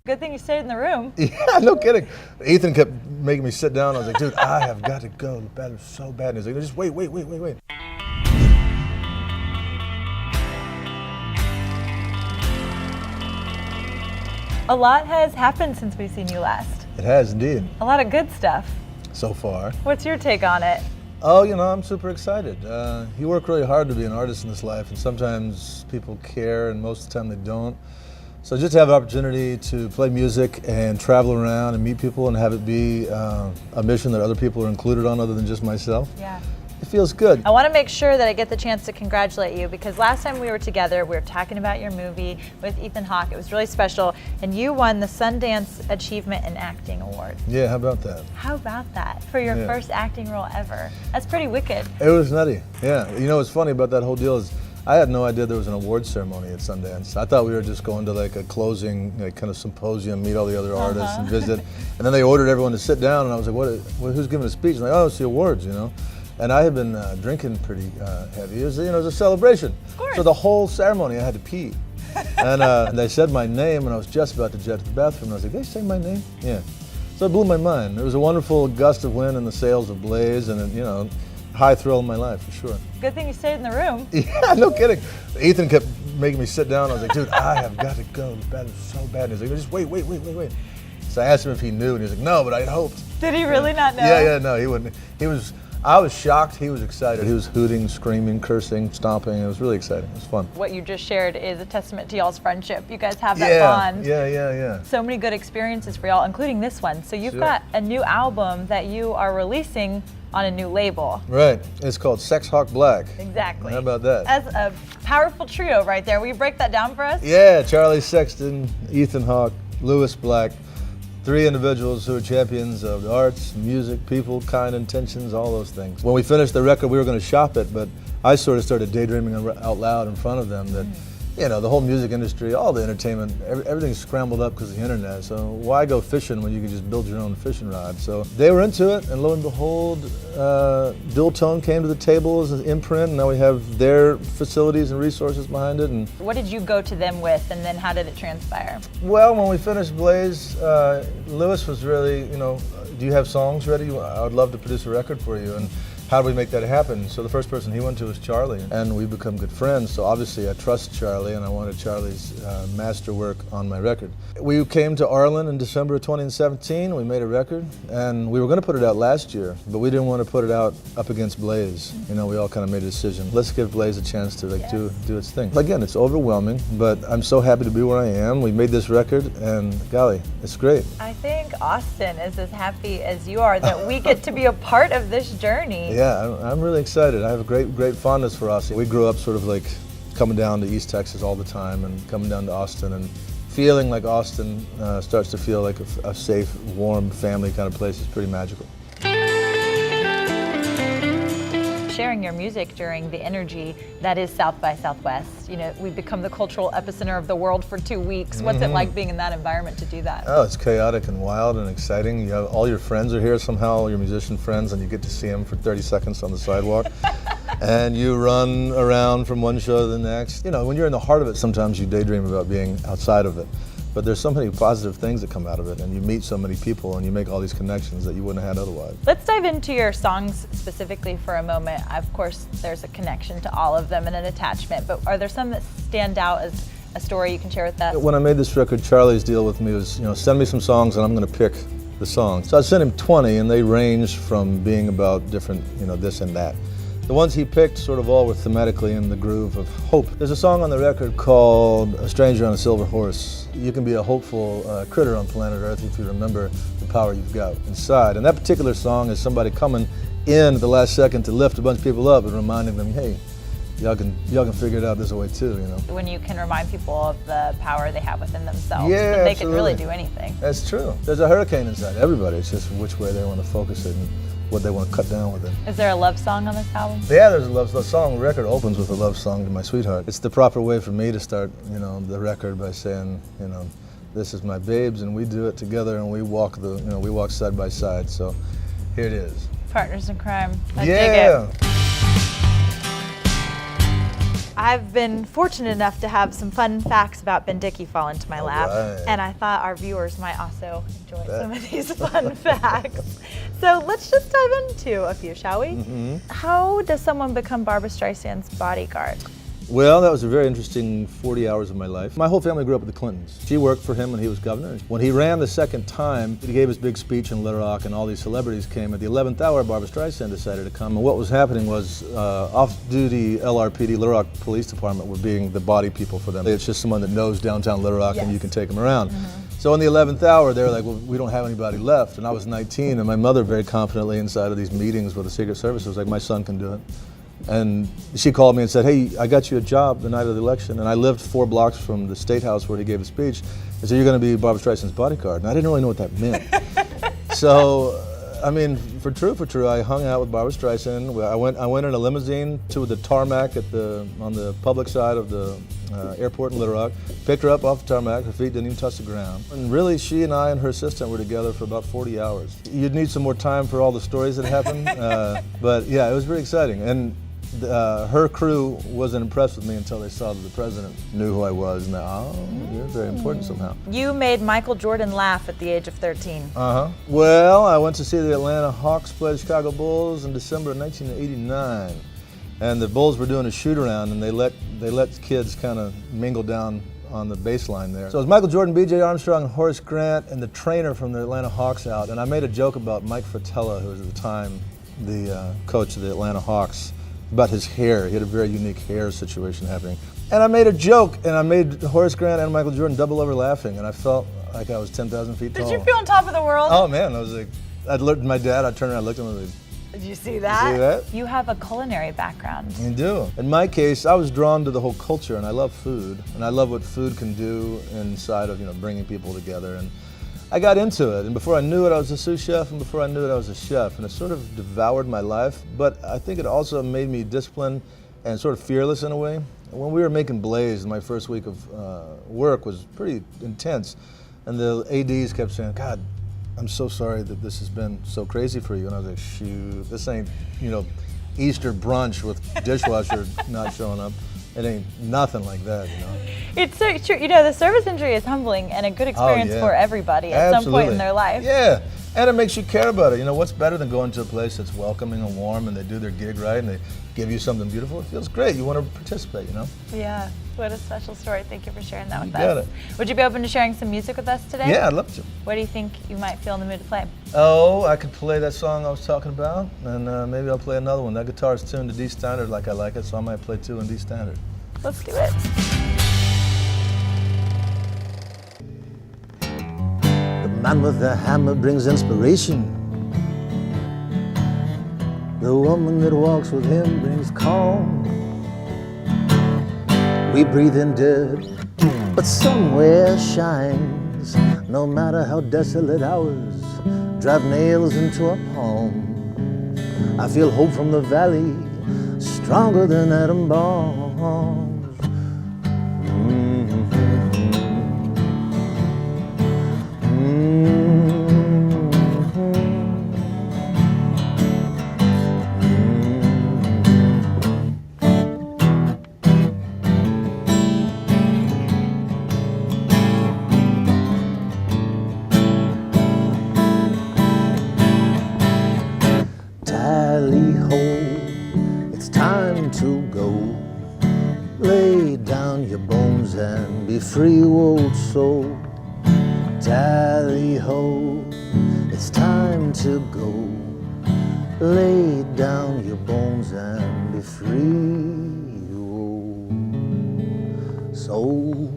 Good thing you stayed in the room. Yeah, no kidding. Ethan kept making me sit down. I was like, dude, I have got to go. The battery's so bad. And he's like, just wait. A lot has happened since we've seen you last. It has indeed. A lot of good stuff. So far. What's your take on it? Oh, I'm super excited. You work really hard to be an artist in this life, and sometimes people care, and most of the time they don't. So just to have an opportunity to play music and travel around and meet people and have it be a mission that other people are included on other than just myself. Yeah. It feels good. I want to make sure that I get the chance to congratulate you because last time we were together, we were talking about your movie with Ethan Hawke. It was really special, and you won the Sundance Achievement in Acting Award. Yeah, how about that? How about that for your first acting role ever? That's pretty wicked. It was nutty, yeah. What's funny about that whole deal is I had no idea there was an award ceremony at Sundance. I thought we were just going to like a closing kind of symposium, meet all the other artists and visit. And then they ordered everyone to sit down, and I was like, who's giving a speech? And like, oh, it's the awards, And I had been drinking pretty heavy. It was, it was a celebration. Of course. So the whole ceremony, I had to pee. And they said my name, and I was just about to jet to the bathroom. And I was like, did they say my name? Yeah. So it blew my mind. It was a wonderful gust of wind in the sails of Blaze, and high thrill in my life, for sure. Good thing you stayed in the room. Yeah, no kidding. Ethan kept making me sit down. I was like, dude, I have got to go. The battery's so bad. And he's like, just wait. So I asked him if he knew, and he was like, no, but I hoped. Did he really not know? Yeah, no, he wouldn't. I was shocked. He was excited. He was hooting, screaming, cursing, stomping. It was really exciting. It was fun. What you just shared is a testament to y'all's friendship. You guys have that bond. Yeah. So many good experiences for y'all, including this one. So you've got a new album that you are releasing on a new label. Right. It's called SexHawkeBlack. Exactly. How about that? As a powerful trio right there. Will you break that down for us? Yeah, Charlie Sexton, Ethan Hawke, Lewis Black. 3 individuals who are champions of the arts, music, people, kind intentions, all those things. When we finished the record, we were going to shop it, but I sort of started daydreaming out loud in front of them that, the whole music industry, all the entertainment, everything's scrambled up because of the internet. So why go fishing when you can just build your own fishing rod? So they were into it, and lo and behold, Antone came to the table as an imprint, and now we have their facilities and resources behind it. And what did you go to them with, and then how did it transpire? well, when we finished Blaze, Lewis was really, do you have songs ready? I would love to produce a record for you. And how do we make that happen? So the first person he went to was Charlie, and we've become good friends. So obviously I trust Charlie, and I wanted Charlie's masterwork on my record. We came to Arlen in December of 2017. We made a record, and we were going to put it out last year, but we didn't want to put it out up against Blaze. We all kind of made a decision. Let's give Blaze a chance to do its thing. Again, it's overwhelming, but I'm so happy to be where I am. We made this record, and golly, it's great. I think Austin is as happy as you are that we get to be a part of this journey. Yeah, I'm really excited. I have a great fondness for Austin. We grew up sort of like coming down to East Texas all the time and coming down to Austin and feeling like Austin starts to feel like a safe, warm, family kind of place is pretty magical. Sharing your music during the energy that is South by Southwest. We've become the cultural epicenter of the world for 2 weeks. What's it like being in that environment to do that? Oh, it's chaotic and wild and exciting. You have all your friends are here somehow, all your musician friends, and you get to see them for 30 seconds on the sidewalk. And you run around from one show to the next. When you're in the heart of it, sometimes you daydream about being outside of it. But there's so many positive things that come out of it, and you meet so many people, and you make all these connections that you wouldn't have had otherwise. Let's dive into your songs specifically for a moment. Of course, there's a connection to all of them and an attachment, but are there some that stand out as a story you can share with us? When I made this record, Charlie's deal with me was, send me some songs and I'm going to pick the songs. So I sent him 20, and they ranged from being about different, this and that. The ones he picked sort of all were thematically in the groove of hope. There's a song on the record called A Stranger on a Silver Horse. You can be a hopeful critter on planet Earth if you remember the power you've got inside. And that particular song is somebody coming in at the last second to lift a bunch of people up and reminding them, hey, y'all can figure it out this way too, When you can remind people of the power they have within themselves, yeah, that they absolutely. can really do anything. That's true. There's a hurricane inside everybody. It's just which way they want to focus it and what they want to cut down with it. Is there a love song on this album? Yeah, there's a love song. The record opens with a love song to my sweetheart. It's the proper way for me to start, the record by saying, this is my babes, and we do it together, and we walk side by side. So here it is. Partners in crime. I dig Yeah. it. I've been fortunate enough to have some fun facts about Ben Dickey fall into my lap, and I thought our viewers might also enjoy some of these fun facts. So let's just dive into a few, shall we? How does someone become Barbra Streisand's bodyguard? Well, that was a very interesting 40 hours of my life. My whole family grew up with the Clintons. She worked for him when he was governor. When he ran the second time, he gave his big speech in Little Rock and all these celebrities came. At the 11th hour, Barbra Streisand decided to come. And what was happening was off-duty LRPD, Little Rock Police Department, were being the body people for them. It's just someone that knows downtown Little Rock and you can take them around. So in the 11th hour, they were like, well, we don't have anybody left. And I was 19, and my mother very confidently inside of these meetings with the Secret Service was like, my son can do it. And she called me and said, hey, I got you a job the night of the election. And I lived 4 blocks from the State House where he gave a speech. And so you're going to be Barbra Streisand's bodyguard. And I didn't really know what that meant. So, I mean, for true, I hung out with Barbra Streisand. I went in a limousine to the tarmac on the public side of the airport in Little Rock, picked her up off the tarmac, her feet didn't even touch the ground. And really, she and I and her assistant were together for about 40 hours. You'd need some more time for all the stories that happened. But yeah, it was very exciting. And her crew wasn't impressed with me until they saw that the president knew who I was, and you're very important somehow. You made Michael Jordan laugh at the age of 13. Well, I went to see the Atlanta Hawks play the Chicago Bulls in December of 1989, and the Bulls were doing a shoot-around, and they let kids kind of mingle down on the baseline there. So it was Michael Jordan, B.J. Armstrong, and Horace Grant, and the trainer from the Atlanta Hawks out, and I made a joke about Mike Fratello, who was at the time the coach of the Atlanta Hawks, about his hair. He had a very unique hair situation happening. And I made a joke, and I made Horace Grant and Michael Jordan double over laughing, and I felt like I was 10,000 feet tall. Did you feel on top of the world? Oh man, I was like, I'd looked at my dad, I turned around, I looked at him, and I was like, did you see that? You see that? You have a culinary background. You do. In my case, I was drawn to the whole culture, and I love food, and I love what food can do inside of, bringing people together. And I got into it, and before I knew it, I was a sous chef, and before I knew it, I was a chef, and it sort of devoured my life, but I think it also made me disciplined and sort of fearless in a way. When we were making Blaze, my first week of work was pretty intense, and the ADs kept saying, God, I'm so sorry that this has been so crazy for you, and I was like, shoot, this ain't, Easter brunch with dishwasher not showing up. It ain't nothing like that, It's so true. The service industry is humbling and a good experience for everybody at some point in their life. Yeah, and it makes you care about it. What's better than going to a place that's welcoming and warm, and they do their gig right, and they give you something beautiful? It feels great. You want to participate, Yeah, what a special story. Thank you for sharing that with us. You got it. Would you be open to sharing some music with us today? Yeah, I'd love to. What do you think you might feel in the mood to play? Oh, I could play that song I was talking about, and maybe I'll play another one. That guitar's tuned to D standard like I like it, so I might play 2 in D standard. Let's do it. The man with the hammer brings inspiration. The woman that walks with him brings calm. We breathe in dirt, but somewhere shines. No matter how desolate hours drive nails into a palm. I feel hope from the valley, stronger than atom bombs. Lay down your bones and be free, old soul. Tally-ho, it's time to go. Lay down your bones and be free, old soul.